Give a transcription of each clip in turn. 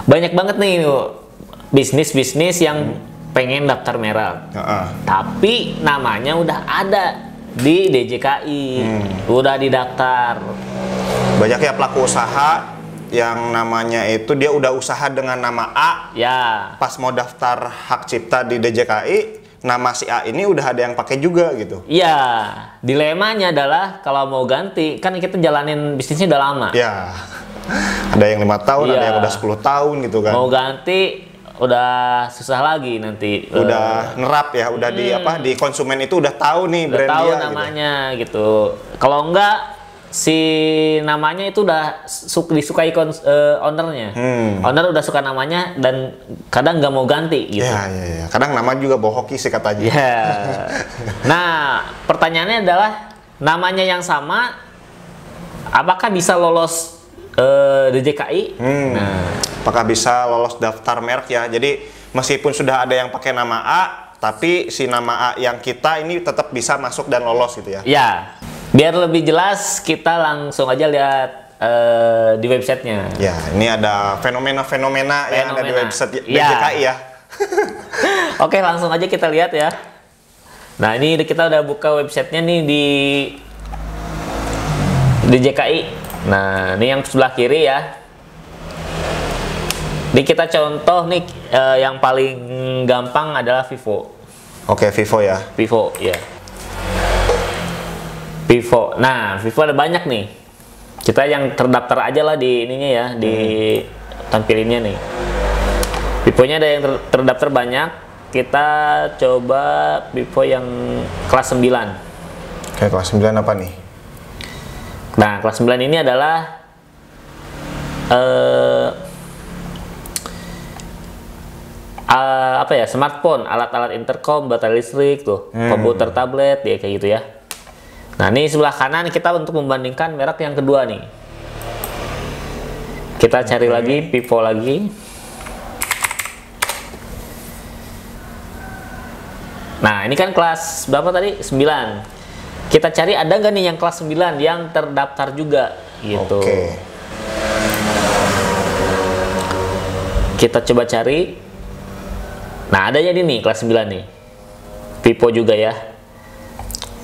Banyak banget nih bisnis-bisnis yang pengen daftar merek. Tapi namanya udah ada di DJKI. Udah didaftar. Banyak ya pelaku usaha yang namanya itu dia udah usaha dengan nama A. Ya. Pas mau daftar hak cipta di DJKI, nama si A ini udah ada yang pakai juga gitu. Iya, dilemanya adalah kalau mau ganti, kan kita jalanin bisnisnya udah lama. Ya, ada yang 5 tahun, ada yang udah 10 tahun gitu kan. Mau ganti, udah susah lagi nanti. Udah nerap ya, udah di konsumen itu udah tahu nih brand tahu dia namanya gitu. Kalau enggak, si namanya itu udah disukai ownernya. Owner udah suka namanya dan kadang nggak mau ganti gitu. Ya. Kadang nama juga bohoki sih katanya. Ya. Nah, pertanyaannya adalah namanya yang sama, apakah bisa lolos DJKI? Nah, apakah bisa lolos daftar merek ya? Jadi meskipun sudah ada yang pakai nama A, tapi si nama A yang kita ini tetap bisa masuk dan lolos gitu ya? Ya. Biar lebih jelas, kita langsung aja lihat di websitenya. Ya, ini ada fenomena-fenomena yang ada di website DJKI ya. Oke, langsung aja kita lihat ya. Nah, ini kita udah buka websitenya nih di DJKI. Nah, ini yang sebelah kiri ya. Ini kita contoh nih, yang paling gampang adalah Vivo. Oke, Vivo ya. Vivo, ya. Vivo. Nah, Vivo ada banyak nih. Kita yang terdaftar aja lah di ininya ya, di tampilinnya nih. Vivonya ada yang terdaftar banyak. Kita coba Vivo yang kelas 9. Oke, kelas 9 apa nih? Nah, kelas 9 ini adalah apa ya? Smartphone, alat-alat intercom, baterai listrik tuh, komputer, tablet, ya kayak gitu ya. Nah, ini sebelah kanan kita untuk membandingkan merek yang kedua nih. Kita cari lagi Vivo lagi. Nah, ini kan kelas berapa tadi? 9. Kita cari ada nggak nih yang kelas 9 yang terdaftar juga gitu. Oke. Kita coba cari. Nah, adanya nih kelas 9 nih. Vivo juga ya.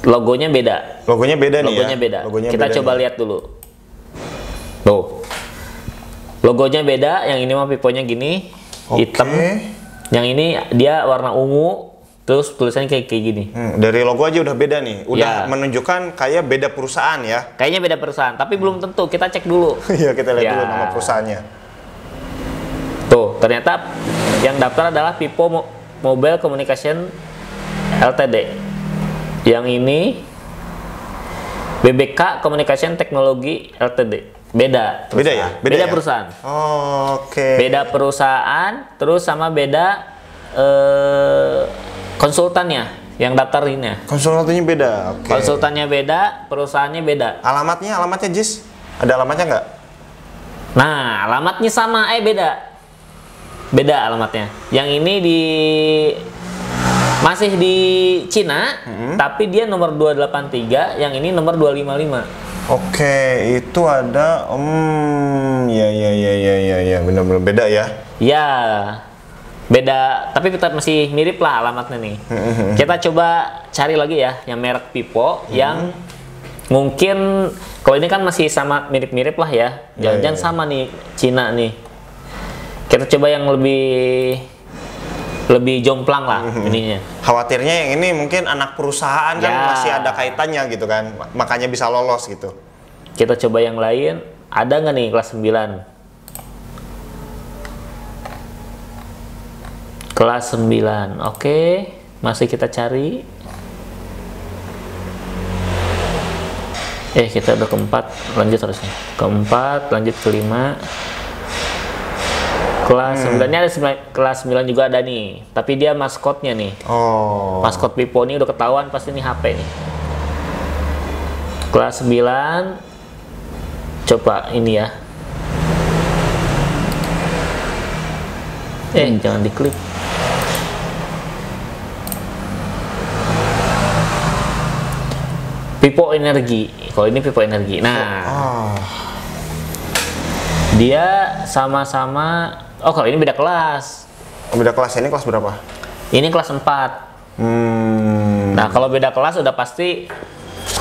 Logonya beda. Logonya beda nih Logonya ya. beda. Logonya Kita beda coba nih. lihat dulu. Tuh. Logonya beda, yang ini mah Vivonya gini, hitam. Yang ini dia warna ungu, terus tulisannya kayak gini. Dari logo aja udah beda nih. Udah menunjukkan kayak beda perusahaan ya. Kayaknya beda perusahaan, tapi belum tentu. Kita cek dulu. Iya, kita lihat dulu nama perusahaannya. Tuh, ternyata yang daftar adalah Vivo Mobile Communication Ltd. Yang ini BBK Communication Technology Ltd. Beda perusahaan. Beda ya? Beda ya? perusahaan. Oke. Beda perusahaan, terus sama beda konsultannya yang daftarinnya. Konsultannya beda. Oke. Konsultannya beda, perusahaannya beda. Alamatnya Jis? Ada alamatnya nggak? Nah, alamatnya sama, beda. Beda alamatnya. Yang ini masih di Cina, tapi dia nomor 283, yang ini nomor 255. Oke, itu ada ya, benar-benar beda ya. Ya. Beda, tapi tetap masih mirip lah alamatnya nih. Kita coba cari lagi ya yang merek Vivo yang mungkin kalau ini kan masih sama mirip-mirip lah ya. Jangan-jangan sama nih Cina nih. Kita coba yang lebih jomplang lah ininya. Khawatirnya yang ini mungkin anak perusahaan kan masih ada kaitannya gitu kan. Makanya bisa lolos gitu. Kita coba yang lain. Ada nggak nih kelas 9? Kelas 9. Oke, masih kita cari. Kita udah keempat, lanjut harusnya. Keempat, lanjut kelima. Kelas 9-nya ada kelas 9 juga ada nih, tapi dia maskotnya nih. Maskot Vivo ini udah ketahuan pasti nih HP nih. Kelas 9, coba ini ya. Jangan diklik. Vivo Energi. Kalau ini Vivo Energi. Nah, dia sama-sama Oh, kalau ini beda kelas. Beda kelas, ini kelas berapa? Ini kelas 4. Nah, kalau beda kelas udah pasti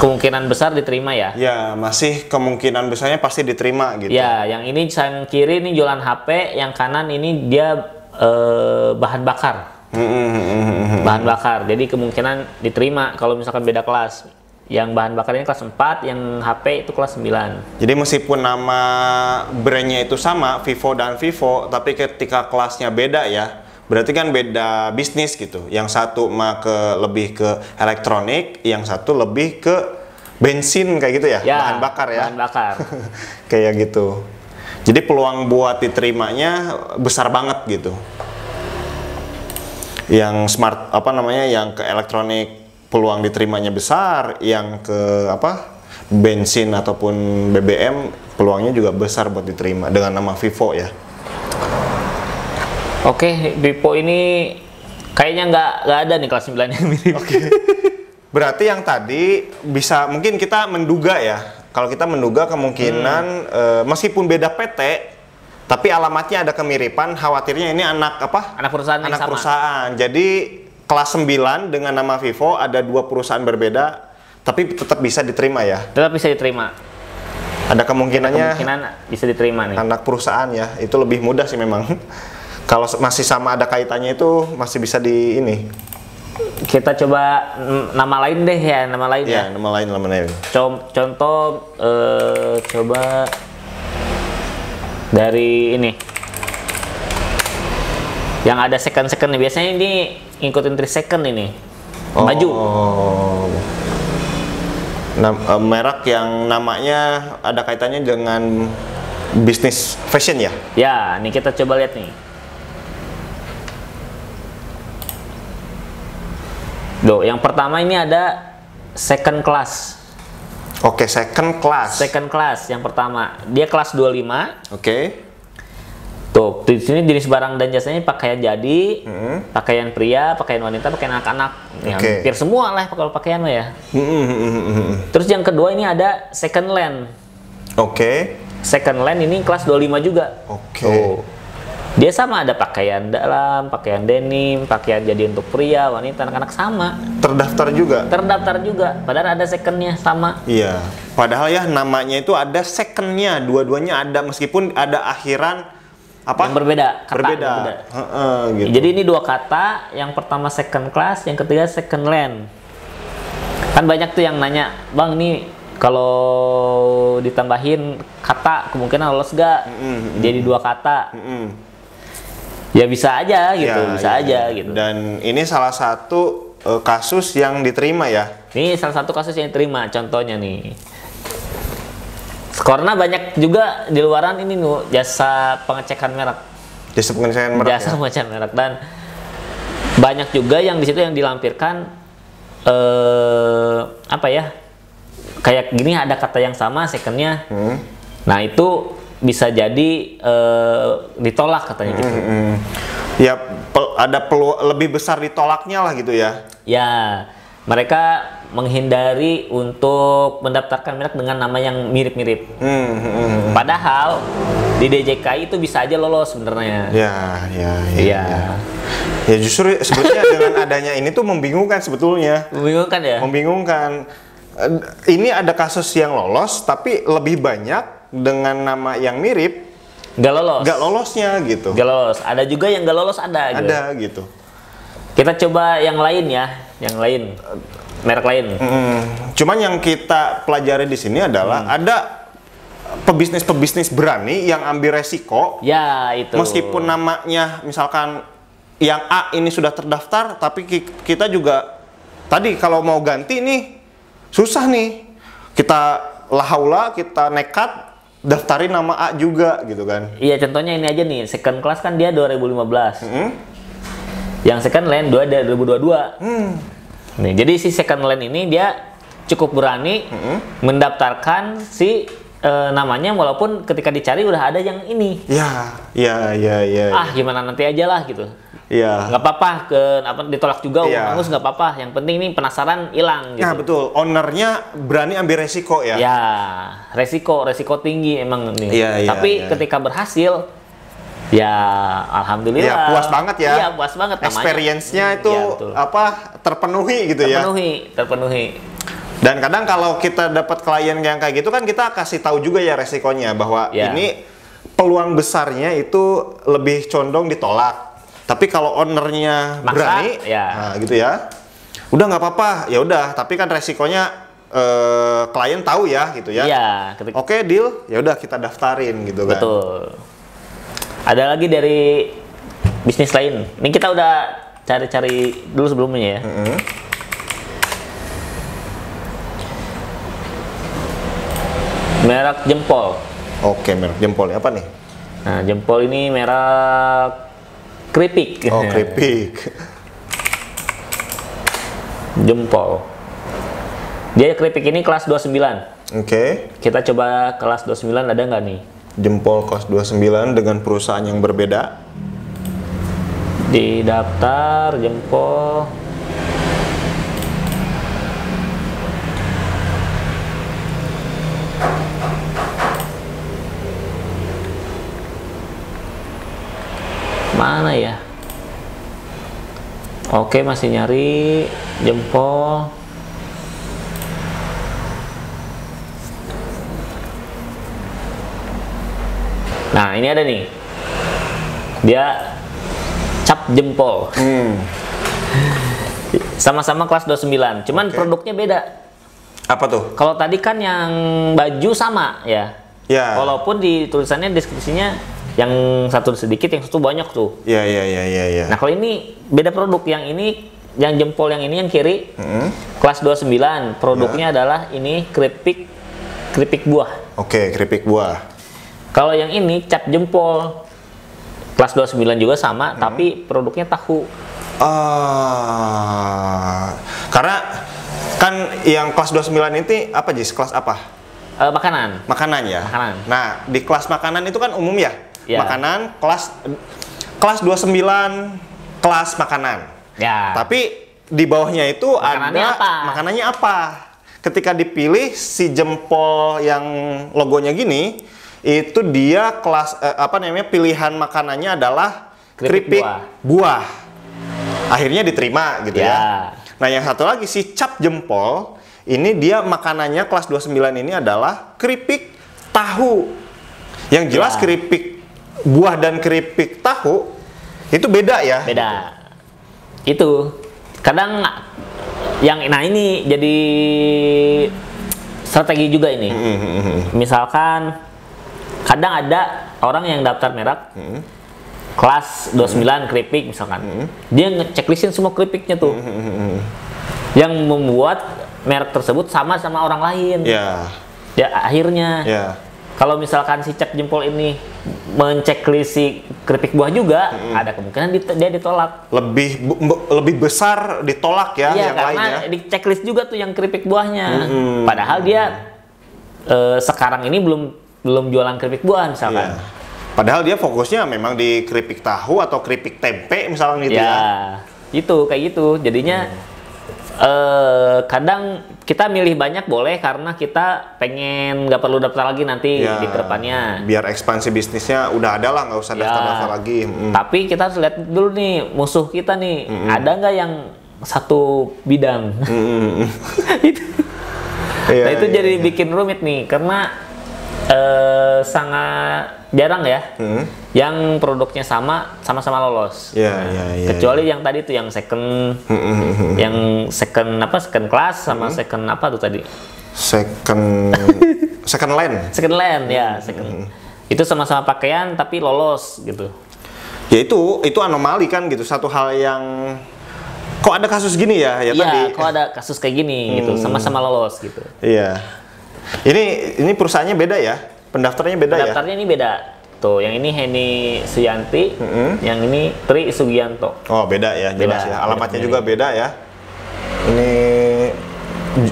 kemungkinan besar diterima ya. Ya, masih kemungkinan besarnya pasti diterima gitu. Ya, yang ini yang kiri ini jualan HP, yang kanan ini dia bahan bakar. Bahan bakar. Jadi kemungkinan diterima kalau misalkan beda kelas. Yang bahan bakar ini kelas 4, yang HP itu kelas 9. Jadi meskipun nama brandnya itu sama, Vivo dan Vivo, tapi ketika kelasnya beda ya, berarti kan beda bisnis gitu. Yang satu mah lebih ke elektronik, yang satu lebih ke bensin kayak gitu ya, bahan bakar ya. Bahan bakar. Kayak gitu. Jadi peluang buat diterimanya besar banget gitu. Yang smart yang ke elektronik peluang diterimanya besar, yang ke bensin ataupun BBM peluangnya juga besar buat diterima dengan nama Vivo ya. Oke, Vivo ini kayaknya nggak ada nih kelas 9 yang mirip. Oke. Berarti yang tadi bisa mungkin kita menduga ya. Kalau kita menduga kemungkinan meskipun beda PT, tapi alamatnya ada kemiripan, khawatirnya ini anak perusahaan yang sama. perusahaan. Jadi kelas 9 dengan nama Vivo ada 2 perusahaan berbeda, tapi tetap bisa diterima ya. Tetap bisa diterima. Ada kemungkinan bisa diterima nih. Anak perusahaan ya, itu lebih mudah sih memang. Kalau masih sama ada kaitannya itu masih bisa di ini. Kita coba nama lain deh ya, nama lain ya. Nama lain. Contoh coba dari ini. Yang ada second nih, biasanya ini ngikutin 3 second ini. Baju. Merek yang namanya ada kaitannya dengan bisnis fashion ya? Ya, nih kita coba lihat nih. Yang pertama ini ada second class. Oke, second class. Second class yang pertama. Dia kelas 25. Oke. Tuh, di sini jenis barang dan jasanya pakaian jadi, pakaian pria, pakaian wanita, pakaian anak-anak. Hampir semua lah kalau pakaian mah ya. Terus yang kedua ini ada second land. Oke. Second land ini kelas 25 juga. Oke. Dia sama, ada pakaian dalam, pakaian denim, pakaian jadi untuk pria, wanita, anak-anak sama. Terdaftar juga? Terdaftar juga, padahal ada secondnya sama. Iya, padahal ya namanya itu ada secondnya, dua-duanya ada meskipun ada akhiran yang berbeda, kata berbeda. Gitu. Jadi ini 2 kata, yang pertama second class, yang ketiga second land. Kan banyak tuh yang nanya, Bang nih kalau ditambahin kata kemungkinan lolos gak? Jadi 2 kata. Ya bisa aja gitu, gitu. Dan ini salah satu kasus yang diterima ya? Ini salah satu kasus yang diterima, contohnya nih. Karena banyak juga di luaran ini jasa pengecekan merek. Jasa pengecekan merek. Jasa pengecekan merek, dan banyak juga yang di situ yang dilampirkan kayak gini ada kata yang sama secondnya. Nah itu bisa jadi ditolak katanya gitu. Ya ada lebih besar ditolaknya lah gitu ya. Ya, mereka menghindari untuk mendaftarkan merek dengan nama yang mirip-mirip. Padahal di DJKI itu bisa aja lolos sebenarnya. Ya justru sebetulnya dengan adanya ini tuh membingungkan sebetulnya. Membingungkan ya? Membingungkan. Ini ada kasus yang lolos tapi lebih banyak dengan nama yang mirip gak lolosnya gitu. Gak lolos. Ada juga yang gak lolos ada gitu. Kita coba yang lain ya, yang lain. Merek lain. Cuman yang kita pelajari di sini adalah ada pebisnis berani yang ambil resiko. Ya, itu. Meskipun namanya misalkan yang A ini sudah terdaftar, tapi kita juga tadi kalau mau ganti nih susah nih. Kita lahaula, kita nekat daftarin nama A juga gitu kan. Iya, contohnya ini aja nih. Second class kan dia 2015. Yang second land 2022. Nih, jadi si second land ini dia cukup berani mendaftarkan si namanya walaupun ketika dicari udah ada yang ini. Ya. Gimana nanti aja lah gitu. Iya. Nggak apa-apa ditolak juga, bagus nggak apa-apa. Yang penting ini penasaran hilang gitu. Nah betul, ownernya berani ambil resiko ya. Ya, resiko tinggi emang nih. Tapi ketika berhasil Ya, alhamdulillah. Ya, puas banget ya. Iya, puas banget namanya. Experience-nya itu Iya, betul. terpenuhi gitu ya. Terpenuhi. Dan kadang kalau kita dapat klien yang kayak gitu kan kita kasih tahu juga ya resikonya bahwa Ya. ini peluang besarnya itu lebih condong ditolak. Tapi kalau ownernya Maksa, berani, ya. nah gitu ya. Udah nggak apa-apa, ya udah. Tapi kan resikonya klien tahu ya gitu ya. Iya, Oke, deal. Ya udah kita daftarin gitu kan. betul. Ada lagi dari bisnis lain. Ini kita udah cari-cari dulu sebelumnya ya. Merek jempol. Oke, merek jempol apa nih? Nah, jempol ini merek keripik. Oh, keripik. Jempol. Dia keripik ini kelas 29. Oke. Kita coba kelas 29 ada nggak nih? Jempol kelas 29 dengan perusahaan yang berbeda. Di daftar jempol. Mana ya? Oke, masih nyari jempol. Nah, ini ada nih. Dia cap jempol. Sama-sama kelas 29. Cuman Oke. produknya beda. Apa tuh? Kalau tadi kan yang baju sama ya. Ya. Walaupun di tulisannya deskripsinya yang satu sedikit, yang satu banyak tuh. Ya. Nah, kalau ini beda produk. Yang ini, yang jempol yang ini yang kiri, kelas 29. Produknya adalah ini keripik buah. Oke, keripik buah. Kalau yang ini cap jempol. Kelas 29 juga sama, tapi produknya tahu. Karena kan yang kelas 29 ini apa, Jis? Kelas apa? Makanan. Makanan ya? Makanan. Nah, di kelas makanan itu kan umum ya? Ya. Makanan, kelas 29, kelas makanan. Ya. Tapi di bawahnya itu Makanannya ada apa? makanannya apa. Ketika dipilih si jempol yang logonya gini, itu dia kelas pilihan makanannya adalah Keripik buah. Akhirnya diterima gitu ya. Ya. Nah, yang satu lagi si cap jempol, ini dia makanannya kelas 29 ini adalah keripik tahu. Yang jelas Ya. keripik buah dan keripik tahu itu beda ya. Beda. Itu kadang nah ini jadi strategi juga ini. Misalkan kadang ada orang yang daftar merek kelas 29 keripik misalkan. Dia ngeceklistin semua keripiknya tuh. Yang membuat merek tersebut sama orang lain. Ya. Ya akhirnya Ya. kalau misalkan si cap jempol ini menceklis si keripik buah juga, ada kemungkinan dia ditolak. Lebih besar ditolak ya Iya, yang karena lainnya. diceklis juga tuh yang keripik buahnya. Padahal dia sekarang ini belum jualan keripik buah misalkan. Iya. Padahal dia fokusnya memang di keripik tahu atau keripik tempe misalnya gitu ya. Ya, itu kayak gitu. Jadinya kadang kita milih banyak boleh karena kita pengen nggak perlu daftar lagi nanti Ya, di kedepannya. biar ekspansi bisnisnya udah ada lah, nggak usah Ya. daftar-daftar lagi. Tapi kita harus lihat dulu nih musuh kita nih, ada nggak yang satu bidang? Itu. Iya, Nah itu iya, jadi iya. bikin rumit nih karena sangat jarang ya yang produknya sama-sama lolos. Iya, Nah, iya, iya, kecuali yang tadi tuh yang second second class sama second apa tuh tadi? Second land. Second land ya, second. Itu sama-sama pakaian tapi lolos gitu. Ya itu anomali kan gitu, satu hal yang kok ada kasus gini ya Iya, tadi. kok ada kasus kayak gini gitu, sama-sama lolos gitu. Iya. Ini perusahaannya beda ya, pendaftarnya beda ya. Daftarnya ini beda. Tuh, yang ini Heni Suyanti, yang ini Tri Sugianto. Oh beda ya, jelas Beda, ya. Alamatnya beda juga beda ya. Ini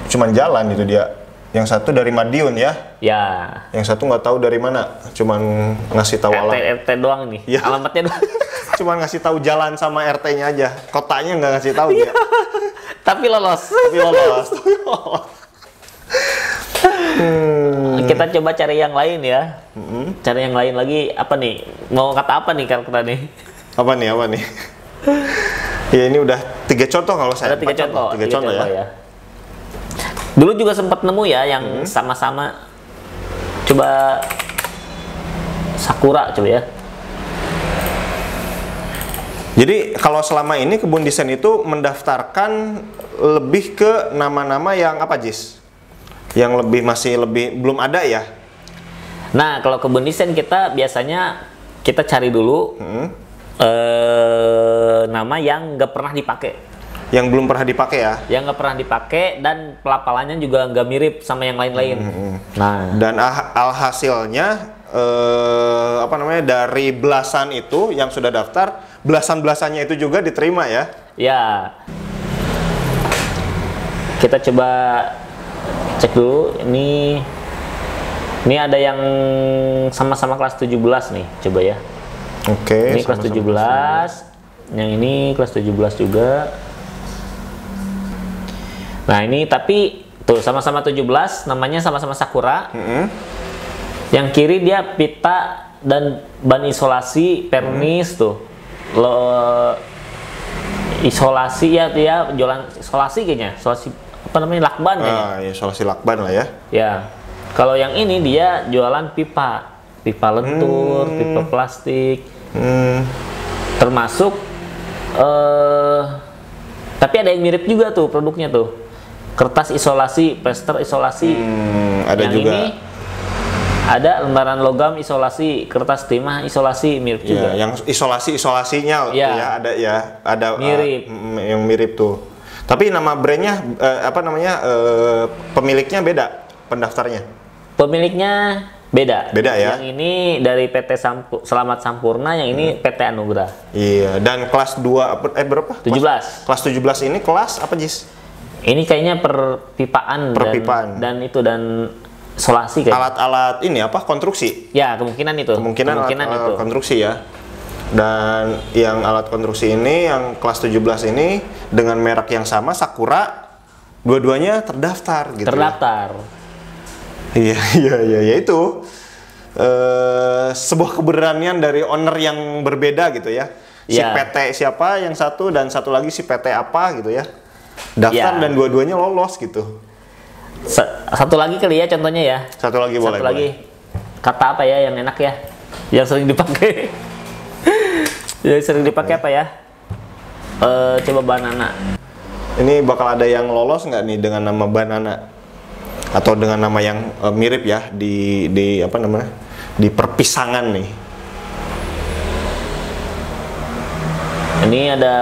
cuman jalan itu dia. Yang satu dari Madiun ya, Ya, yang satu nggak tahu dari mana, cuman ngasih tahu RT doang nih. Iya. Alamatnya doang. cuman ngasih tahu jalan sama RT-nya aja, kotanya nggak ngasih tahu dia. Tapi lolos. Tapi lolos. Kita coba cari yang lain ya. cari yang lain lagi. Apa nih? Mau kata apa nih karakter nih? Apa nih? Ya ini udah 3 contoh kalau saya. Ada 3 contoh. 3 contoh ya. Dulu juga sempat nemu ya yang sama-sama. Coba Sakura coba ya. Jadi kalau selama ini Kebun Desain itu mendaftarkan lebih ke nama-nama yang apa, Jis? Yang masih lebih belum ada ya? Nah, kalau Kebun Desain kita biasanya kita cari dulu nama yang nggak pernah dipakai. Yang belum pernah dipakai ya? Yang nggak pernah dipakai dan pelafalannya juga nggak mirip sama yang lain-lain. Nah, dan alhasilnya dari belasan itu yang sudah daftar, belasan-belasannya itu juga diterima ya? Ya. Kita coba cek dulu. Ini ada yang sama-sama kelas 17 nih, coba ya. Oke. Ini kelas 17. Yang ini kelas 17 juga. Nah, ini tapi tuh sama-sama 17, namanya sama-sama Sakura. Yang kiri dia pita dan ban isolasi pernis tuh. Isolasi ya, dia jualan isolasi kayaknya. Isolasi apa namanya? Lakban kayaknya. Isolasi lakban lah ya. Ya. Kalau yang ini dia jualan pipa. Pipa lentur, pipa plastik. Termasuk tapi ada yang mirip juga tuh produknya tuh. Kertas isolasi, plester isolasi. Ada yang juga. Ini ada lembaran logam isolasi, kertas timah isolasi, mirip juga. Yang isolasinya ada mirip. Yang mirip tuh. Tapi nama brandnya pemiliknya beda pendaftarnya. Pemiliknya beda. Beda ya. Yang ini dari PT Selamat Sampurna, yang ini PT Anugrah. Iya, dan kelas 2 berapa? 17. Kelas 17 ini kelas apa, Jis? Ini kayaknya perpipaan. Dan isolasi kayaknya. Alat-alat ini apa? Konstruksi. Ya, kemungkinan itu. Kemungkinan itu. Konstruksi ya. Dan yang alat konstruksi ini yang kelas 17 ini dengan merek yang sama Sakura, dua-duanya terdaftar gitu. Iya itu sebuah keberanian dari owner yang berbeda gitu ya. Si PT siapa yang satu dan satu lagi si PT apa gitu ya. Daftar dan dua-duanya lolos gitu. Satu lagi kali ya contohnya ya. Satu lagi boleh. Kata apa ya yang enak ya? Yang sering dipakai. Apa ya? Coba banana. Ini bakal ada yang lolos nggak nih dengan nama banana? Atau dengan nama yang mirip ya di perpisangan nih. Ini ada,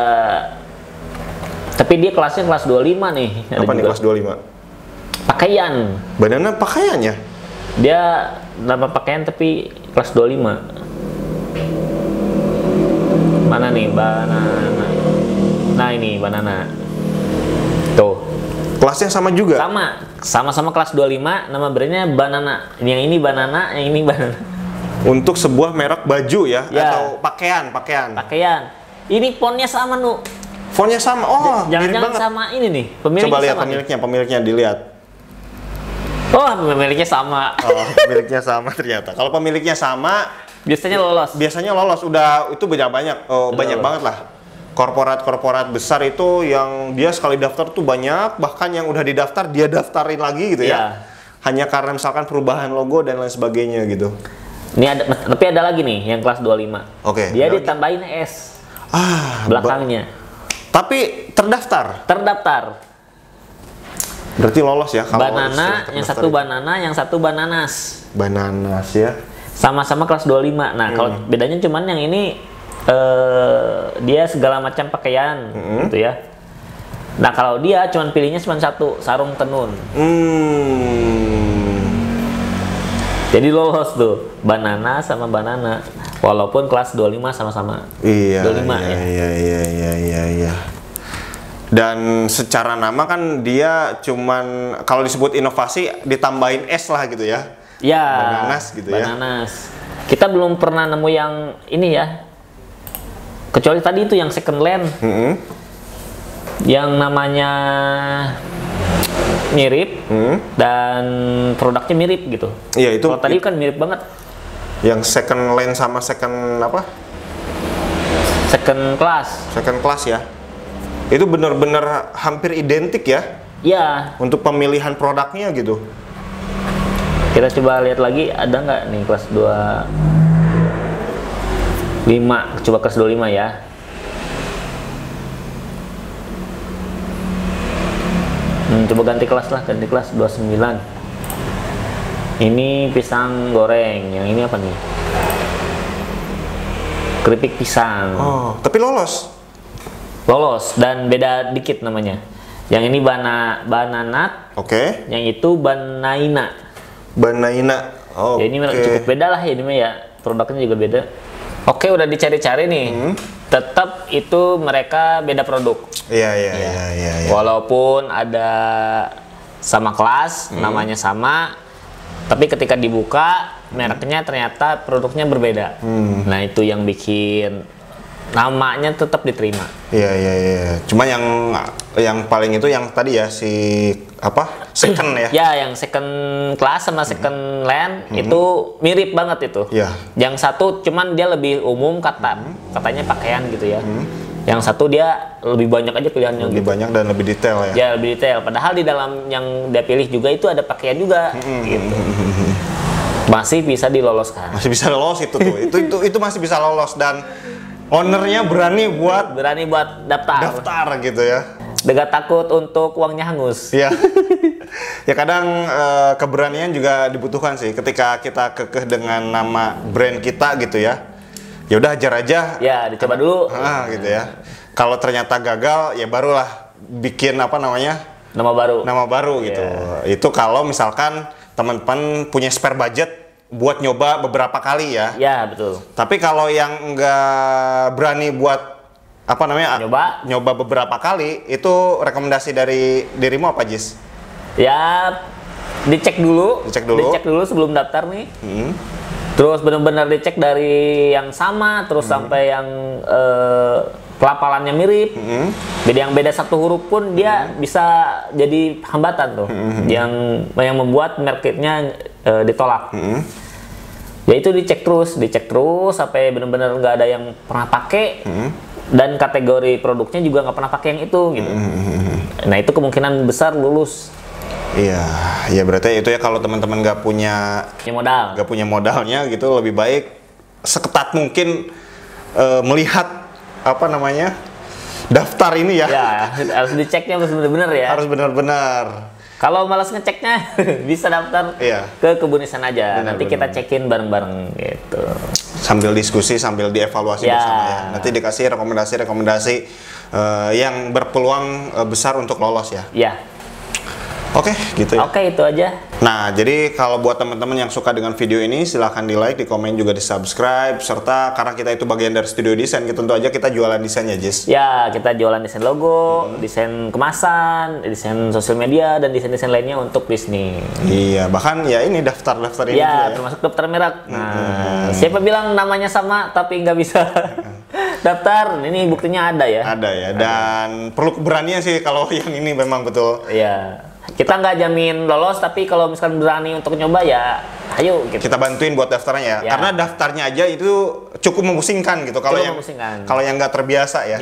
tapi dia kelasnya kelas 25 nih. Ada apa nih kelas 25? Pakaian. Banana pakaiannya? Dia nama pakaian tapi kelas 25. Mana nih banana? Nah ini banana. Tuh. Kelasnya sama juga? Sama-sama kelas 25, nama brandnya Banana. Yang ini banana, yang ini banana. Untuk sebuah merek baju ya? Atau pakaian? Ini fontnya sama, Nu. Fontnya sama? Oh, jangan-jangan sama ini nih, pemiliknya. Coba lihat sama pemiliknya dilihat. Oh, pemiliknya sama. Oh, pemiliknya sama ternyata. Kalau pemiliknya sama, biasanya lolos. Udah itu banyak banget lah. Korporat besar itu yang dia sekali daftar tuh banyak, bahkan yang udah didaftar dia daftarin lagi gitu ya. Hanya karena misalkan perubahan logo dan lain sebagainya gitu. Ini tapi ada lagi nih yang kelas 25. Oke. Dia ditambahin S. Belakangnya. Tapi terdaftar. Berarti lolos ya kalau banana, yang satu banana, yang satu bananas. Bananas ya. Sama-sama kelas 25. Nah, kalau bedanya cuman yang ini dia segala macam pakaian gitu ya. Nah, kalau dia cuman pilihnya cuma satu, sarung tenun. Jadi lolos tuh, banana sama banana. Walaupun kelas 25 sama-sama. Iya. 25 ya. Iya. Dan secara nama kan dia cuman kalau disebut inovasi ditambahin S lah gitu ya. Ya. Bananas gitu ya. Bananas. Kita belum pernah nemu yang ini ya. Kecuali tadi itu yang second land. Yang namanya mirip dan produknya mirip gitu. Iya itu. Kalau tadi kan mirip banget. Yang second lane sama second apa? Second class. Second class ya. Itu benar-benar hampir identik ya Ya, untuk pemilihan produknya gitu. kita coba lihat lagi ada nggak nih kelas 25. Coba kelas 25 ya. Coba ganti kelas lah, ganti kelas 29. Ini pisang goreng, yang ini apa nih? Keripik pisang. Oh, tapi lolos. Lolos dan beda dikit namanya. Yang ini bananat, Oke. yang itu banaina. Banaina. Oh. Ya, ini cukup beda lah ya, ini mah ya. Produknya juga beda. Oke, udah dicari-cari nih. Tetap itu mereka beda produk. Iya. Walaupun ada sama kelas, namanya sama, tapi ketika dibuka mereknya ternyata produknya berbeda. Nah, itu yang bikin namanya tetap diterima. Iya. Cuma yang paling itu yang tadi ya si apa? Second ya. Ya, yang second class sama second land itu mirip banget itu. Iya. Yang satu cuman dia lebih umum katanya pakaian gitu ya. Yang satu dia lebih banyak aja pilihannya. Lebih gitu. banyak dan lebih detail ya. Ya, lebih detail. Padahal di dalam yang dia pilih juga itu ada pakaian juga. Gitu. Masih bisa diloloskan. Masih bisa lolos itu tuh. itu masih bisa lolos dan ownernya berani buat daftar gitu ya. Dengan takut untuk uangnya hangus. Iya. Ya kadang keberanian juga dibutuhkan sih ketika kita kekeh dengan nama brand kita gitu ya. Ya udah hajar aja. Ya, dicoba dulu. Gitu ya. Kalau ternyata gagal ya barulah bikin apa namanya? Nama baru gitu. Itu kalau misalkan teman-teman punya spare budget buat nyoba beberapa kali ya. Ya, betul. Tapi kalau yang nggak berani buat apa namanya? Nyoba beberapa kali, itu rekomendasi dari dirimu apa, Jis? Ya, dicek dulu sebelum daftar nih. Terus benar-benar dicek dari yang sama terus sampai yang pelafalannya mirip. Yang beda satu huruf pun dia bisa jadi hambatan tuh. Yang membuat marketnya ditolak. Ya itu dicek terus sampai benar-benar nggak ada yang pernah pakai. Dan kategori produknya juga nggak pernah pakai yang itu gitu. Nah, itu kemungkinan besar lulus. Iya, berarti itu ya kalau teman-teman nggak punya modalnya gitu, lebih baik seketat mungkin melihat apa namanya daftar ini ya. Ya, harus diceknya harus benar-benar ya. Harus benar-benar. Kalau malas ngeceknya bisa daftar ke Kebunisan aja. Nanti kita cekin bareng-bareng gitu. Sambil diskusi, sambil dievaluasi bersama ya. Nanti dikasih rekomendasi yang berpeluang besar untuk lolos ya. Iya. Oke, gitu ya. Oke, itu aja. Nah, jadi kalau buat teman-teman yang suka dengan video ini, silahkan di like, di komen, juga di subscribe. Serta karena kita itu bagian dari studio desain, tentu aja kita jualan desainnya, Jis. Ya, kita jualan desain logo, desain kemasan, desain sosial media, dan desain-desain lainnya untuk bisnis. Iya, bahkan ya ini daftar-daftar ini juga ya. Termasuk daftar merek. Nah, siapa bilang namanya sama tapi nggak bisa daftar? Ini buktinya ada ya. Ada ya, dan perlu keberanian sih kalau yang ini memang betul. Iya. Kita nggak jamin lolos, tapi kalau misalkan berani untuk nyoba ya, ayo gitu. Kita bantuin buat daftarnya ya. Karena daftarnya aja itu cukup memusingkan gitu. Kalau yang nggak terbiasa ya.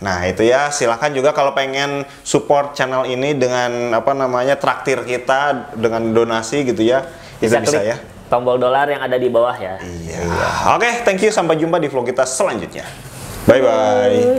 Nah itu ya, silahkan juga kalau pengen support channel ini dengan apa namanya traktir kita dengan donasi gitu ya. Bisa ya. Tombol dolar yang ada di bawah ya. Iya. Oke, thank you, sampai jumpa di vlog kita selanjutnya. Bye bye.